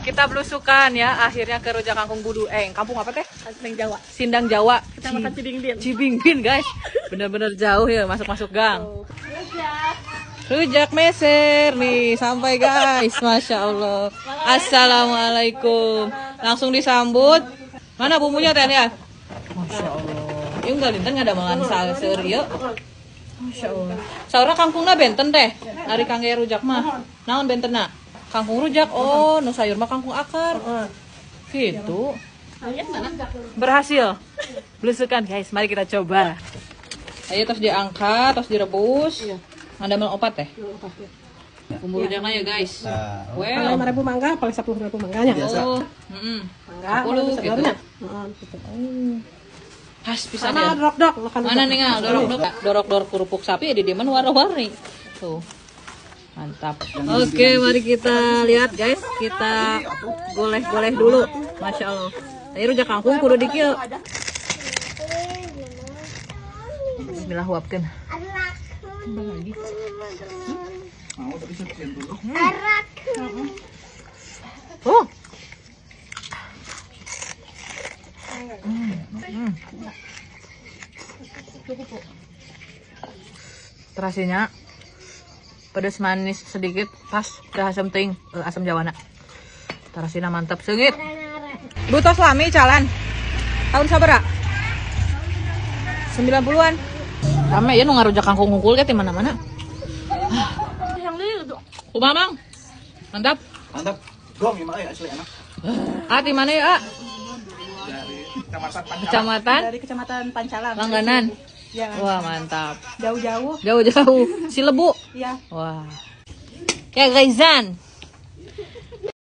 Kita belusukan ya, akhirnya ke Rujak Kangkung Budu. Kampung apa teh? Sindang Jawa. Sindang Jawa. Kecamatan Cibingbin. Cibingbin guys. Bener-bener jauh ya, masuk-masuk gang. Rujak Meser nih, sampai guys. Masya Allah. Assalamualaikum. Langsung disambut. Mana bumbunya teh ya? Masya Allah. Ini enggak dinten nggak ada malan salseur ya. Masya Allah. Saura kangkungna benten teh. Ari kangge rujak mah. Naon bentena? Kangkung rujak. Oh, nu sayur mah kangkung akar. Gitu. Berhasil. Belusukan guys. Mari kita coba. Ayo terus diangkat, terus direbus. Ada opat teh. Bumbu rujaknya ya guys. Well, 5.000 mangga, paling 10.000 mangganya. Oh, Mangga, 10 gitu. Pas bisa dia. Mana dorok-dok, Mana nih nggak dorok-dorok kerupuk sapi di diman warna-warni. Tuh. Mantap. Oke, mari kita lihat guys. Kita goleh-goleh dulu. Masya Allah. Tadi rujak kangkung kudu dikieu. Bismillah huapkeun. Oh. Terasinya pedas manis sedikit, pas udah asam ting, asam jawana. Terasina mantap sengit. Butuh suami jalan. Tahun sabara? 90-an. Rame ya nu ngarujak kangkung ngungkul ke di mana-mana. Yang liu, Mamang. Mantap. Mantap. Gong gimana ya asli enak. Di mana ya? Dari Kecamatan dari Kecamatan Pancalan. Langganan. Ya, Wah, mantap. jauh-jauh. Jauh-jauh. Cilebu. Iya. Wah. Ya, Gaizan.